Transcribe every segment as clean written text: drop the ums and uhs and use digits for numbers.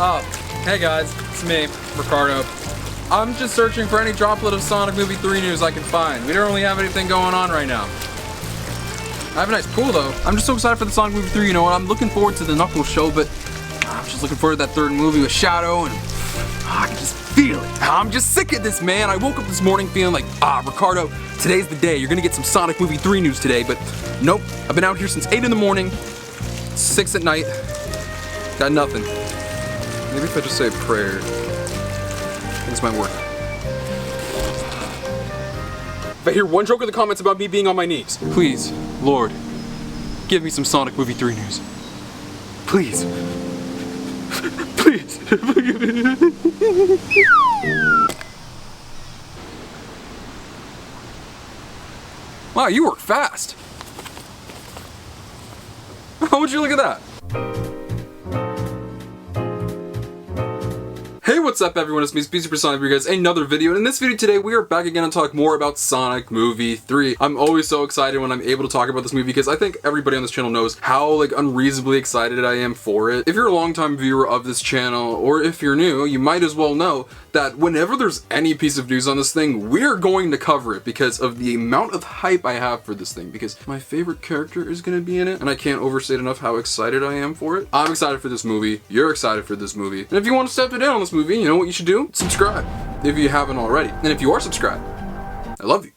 Hey guys, it's me, Ricardo. I'm just searching for any droplet of Sonic Movie 3 news I can find. We don't really have anything going on right now. I have a nice pool though. I'm just so excited for the Sonic Movie 3, you know what? I'm looking forward to the Knuckles show, but I'm just looking forward to that third movie with Shadow, and I can just feel it. I'm just sick of this, man. I woke up this morning feeling like, Ricardo, today's the day. You're gonna get some Sonic Movie 3 news today, but nope. I've been out here since 8 in the morning, 6 at night, got nothing. Maybe if I just say a prayer, things might work. If I hear one joke in the comments about me being on my knees, please, Lord, give me some Sonic Movie 3 news. Please. Please. Wow, you work fast. How would you look at that? Hey, what's up everyone, it's me, SpeedSuperSonic, for you guys another video, and in this video today we are back again to talk more about Sonic Movie 3. I'm always so excited when I'm able to talk about this movie because I think everybody on this channel knows how unreasonably excited I am for it. If you're a longtime viewer of this channel, or if you're new, you might as well know that whenever there's any piece of news on this thing, we're going to cover it because of the amount of hype I have for this thing, because my favorite character is going to be in it, and I can't overstate enough how excited I am for it. I'm excited for this movie, you're excited for this movie, and if you want to step it in on this movie, you know what you should do? Subscribe, if you haven't already. And if you are subscribed, I love you.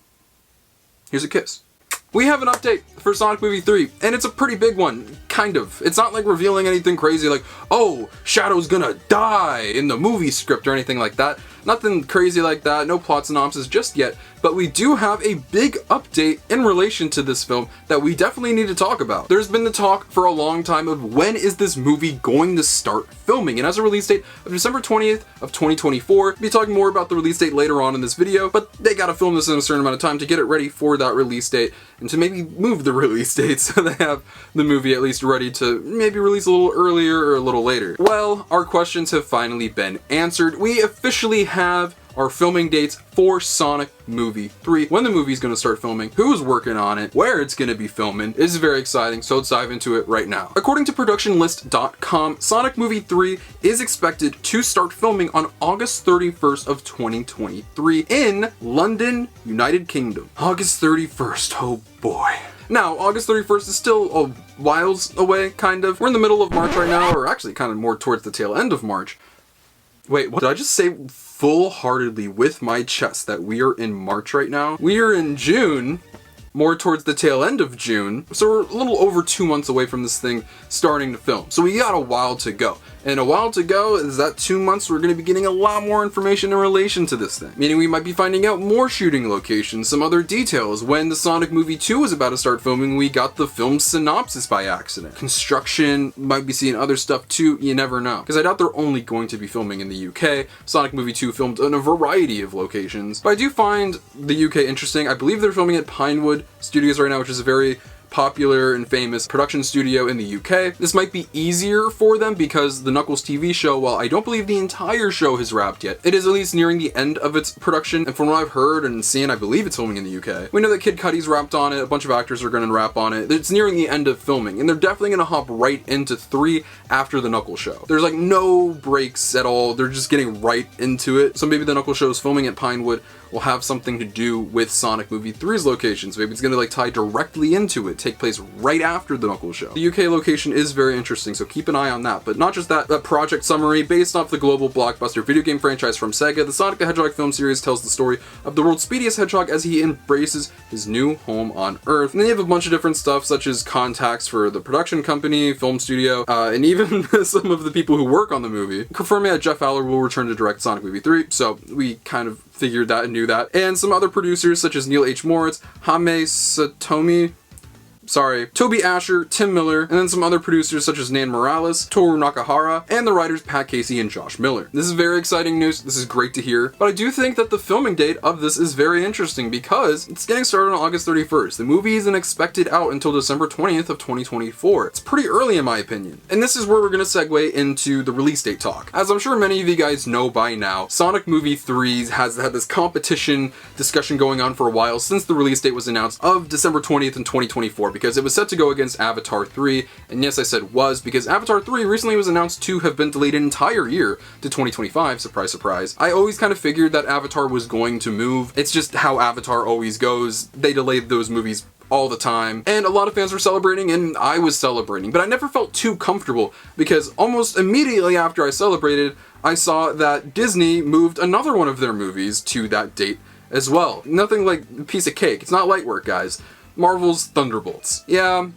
Here's a kiss. We have an update for Sonic Movie 3, and it's a pretty big one, kind of. It's not like revealing anything crazy like, oh, Shadow's gonna die in the movie script or anything like that. Nothing crazy like that, no plot synopsis just yet, but we do have a big update in relation to this film that we definitely need to talk about. There's been the talk for a long time of when is this movie going to start filming, and as a release date of December 20th of 2024, we'll be talking more about the release date later on in this video, but they gotta film this in a certain amount of time to get it ready for that release date, and to maybe move the release date so they have the movie at least ready to maybe release a little earlier or a little later. Well, our questions have finally been answered. We officially have our filming dates for Sonic Movie 3, when the movie's going to start filming, who's working on it, where it's going to be filming. Is very exciting, so let's dive into it right now. According to productionlist.com, Sonic Movie 3 is expected to start filming on August 31st of 2023 in London, United Kingdom. August 31st, oh boy. Now, August 31st is still a whiles away, kind of. We're in the middle of March right now, or actually kind of more towards the tail end of March. Wait, what did I just say full-heartedly with my chest that we are in March right now? We are in June, more towards the tail end of June, so we're a little over 2 months away from this thing starting to film. So we got a while to go. And a while to go is that 2 months we're going to be getting a lot more information in relation to this thing. Meaning we might be finding out more shooting locations, some other details. When the Sonic Movie 2 was about to start filming, we got the film synopsis by accident. Construction, might be seeing other stuff too, you never know. Because I doubt they're only going to be filming in the UK. Sonic Movie 2 filmed in a variety of locations. But I do find the UK interesting. I believe they're filming at Pinewood Studios right now, which is a very popular and famous production studio in the UK. This might be easier for them because the Knuckles TV show, while I don't believe the entire show has wrapped yet, it is at least nearing the end of its production, and from what I've heard and seen, I believe it's filming in the UK. We know that Kid Cudi's wrapped on it, a bunch of actors are going to wrap on it. It's nearing the end of filming, and they're definitely going to hop right into 3 after the Knuckles show. There's like no breaks at all, they're just getting right into it. So maybe the Knuckles show is filming at Pinewood will have something to do with Sonic Movie 3's locations. Maybe it's gonna like tie directly into it, take place right after the Knuckles show. The UK location is very interesting, so keep an eye on that. But not just that, a project summary based off the global blockbuster video game franchise from Sega. The Sonic the Hedgehog film series tells the story of the world's speediest hedgehog as he embraces his new home on Earth. And they have a bunch of different stuff, such as contacts for the production company, film studio, and even some of the people who work on the movie, confirming that Jeff Fowler will return to direct Sonic Movie 3, so we kind of figured that and knew that. And some other producers such as Neil H. Moritz, Hame Satomi, Toby Asher, Tim Miller, and then some other producers such as Nan Morales, Toru Nakahara, and the writers Pat Casey and Josh Miller. This is very exciting news, this is great to hear, but I do think that the filming date of this is very interesting because it's getting started on August 31st. The movie isn't expected out until December 20th of 2024. It's pretty early in my opinion. And this is where we're going to segue into the release date talk. As I'm sure many of you guys know by now, Sonic Movie 3 has had this competition discussion going on for a while since the release date was announced of December 20th in 2024. because it was set to go against Avatar 3, and yes, I said was because Avatar 3 recently was announced to have been delayed an entire year to 2025, surprise surprise. I always kind of figured that Avatar was going to move. It's just how Avatar always goes. They delayed those movies all the time, and a lot of fans were celebrating, and I was celebrating, but I never felt too comfortable because almost immediately after I celebrated, I saw that Disney moved another one of their movies to that date as well. Nothing like a piece of cake. It's not light work, guys. Marvel's Thunderbolts. Yeah,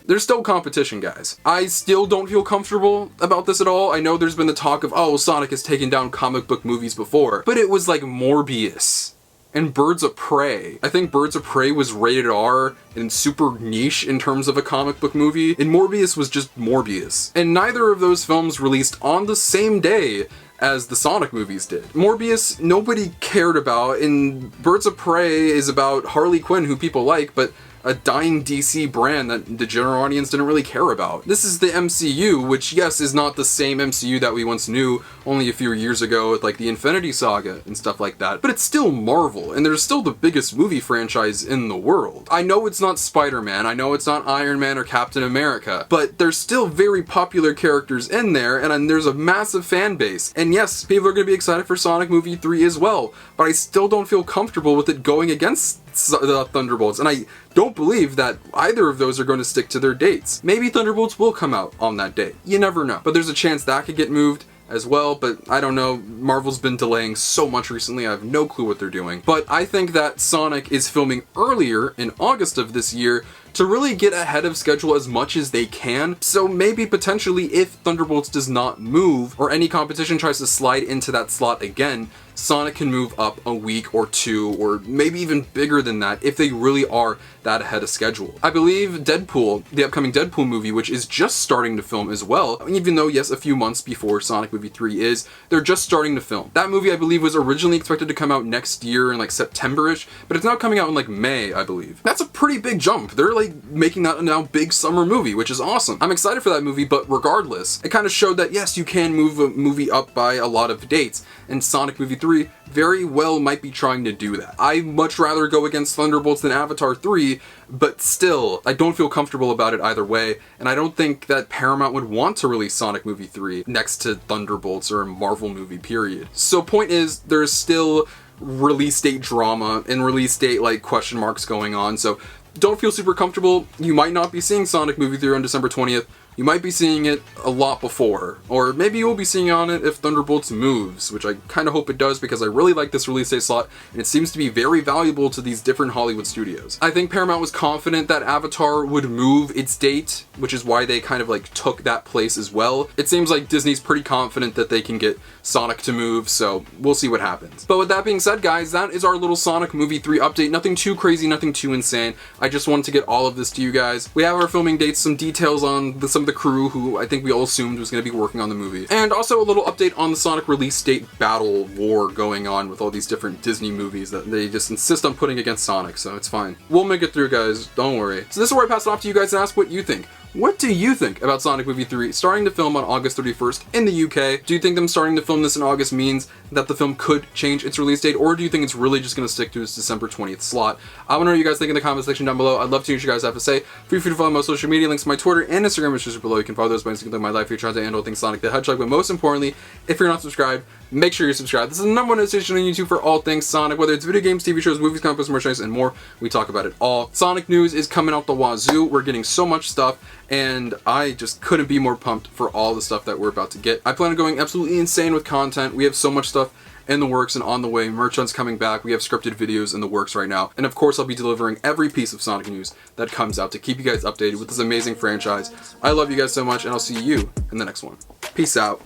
there's still competition, guys. I still don't feel comfortable about this at all. I know there's been the talk of, oh, Sonic has taken down comic book movies before, but it was like Morbius and Birds of Prey. I think Birds of Prey was rated R and super niche in terms of a comic book movie, and Morbius was just Morbius. And neither of those films released on the same day as the Sonic movies did. Morbius, nobody cared about, and Birds of Prey is about Harley Quinn, who people like, but a dying DC brand that the general audience didn't really care about. This is the MCU, which yes, is not the same MCU that we once knew only a few years ago with like the Infinity Saga and stuff like that, but it's still Marvel, and they're still the biggest movie franchise in the world. I know it's not Spider-Man, I know it's not Iron Man or Captain America, but there's still very popular characters in there, and there's a massive fan base. And yes, people are going to be excited for Sonic Movie 3 as well, but I still don't feel comfortable with it going against the Thunderbolts, and I don't believe that either of those are going to stick to their dates. Maybe Thunderbolts will come out on that day. You never know. But there's a chance that could get moved as well, but I don't know. Marvel's been delaying so much recently, I have no clue what they're doing. But I think that Sonic is filming earlier in August of this year to really get ahead of schedule as much as they can. So maybe potentially if Thunderbolts does not move, or any competition tries to slide into that slot again, Sonic can move up a week or two, or maybe even bigger than that if they really are that ahead of schedule. I believe Deadpool, the upcoming Deadpool movie, which is just starting to film as well, even though yes, a few months before Sonic Movie 3 is, they're just starting to film. That movie I believe was originally expected to come out next year in like September-ish, but it's now coming out in like May, I believe. That's a pretty big jump. They're like making that a now big summer movie, which is awesome. I'm excited for that movie, but regardless, it kind of showed that yes, you can move a movie up by a lot of dates, and Sonic Movie 3 very well might be trying to do that. I'd much rather go against Thunderbolts than Avatar 3, but still, I don't feel comfortable about it either way, and I don't think that Paramount would want to release Sonic Movie 3 next to Thunderbolts or a Marvel movie, period. So point is, there's still release date drama and release date like question marks going on, so don't feel super comfortable. You might not be seeing Sonic Movie 3 on December 20th. You might be seeing it a lot before, or maybe you will be seeing on it if Thunderbolts moves, which I kind of hope it does because I really like this release date slot, and it seems to be very valuable to these different Hollywood studios. I think Paramount was confident that Avatar would move its date, which is why they kind of like took that place as well. It seems like Disney's pretty confident that they can get Sonic to move, so we'll see what happens. But with that being said, guys, that is our little Sonic Movie 3 update. Nothing too crazy, nothing too insane. I just wanted to get all of this to you guys. We have our filming dates, some details on some of the crew who I think we all assumed was going to be working on the movie, and also a little update on the Sonic release date battle war going on with all these different Disney movies that they just insist on putting against Sonic, so it's fine. We'll make it through, guys, don't worry. So this is where I pass it off to you guys and ask what you think. What do you think about Sonic Movie 3 starting to film on August 31st in the UK? Do you think them starting to film this in August means that the film could change its release date, or do you think it's really just going to stick to its December 20th slot? I want to know what you guys think in the comment section down below. I'd love to hear what you guys have to say. Feel free to follow my social media links to my Twitter and Instagram, which is below. You can follow those by Instagram, my life, if you're trying to handle things Sonic the Hedgehog, but most importantly, if you're not subscribed, make sure you're subscribed. This is the #1 destination on YouTube for all things Sonic, whether it's video games, TV shows, movies, comic books, merchandise, and more. We talk about it all. Sonic news is coming out the wazoo. We're getting so much stuff, and I just couldn't be more pumped for all the stuff that we're about to get. I plan on going absolutely insane with content. We have so much stuff in the works and on the way. Merch on's coming back. We have scripted videos in the works right now. And of course, I'll be delivering every piece of Sonic news that comes out to keep you guys updated with this amazing franchise. I love you guys so much, and I'll see you in the next one. Peace out.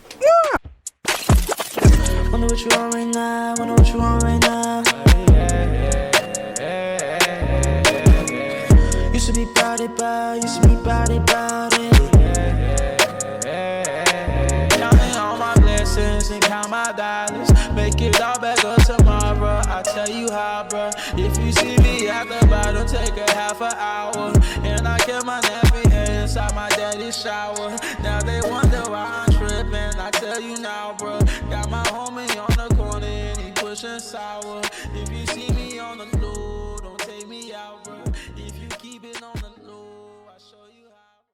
Wonder what you want right now, wonder what you want right now. Used to be body by, used to be body body. Counting all my blessings and count my dollars. Make it all back up tomorrow, I'll tell you how, bruh. If you see me at the bottom, take a half an hour. And I kept my nappy hair inside my daddy's shower. Now they wonder why I'm tripping, I tell you now, bruh. Got my homie on the corner and he pushing sour. If you see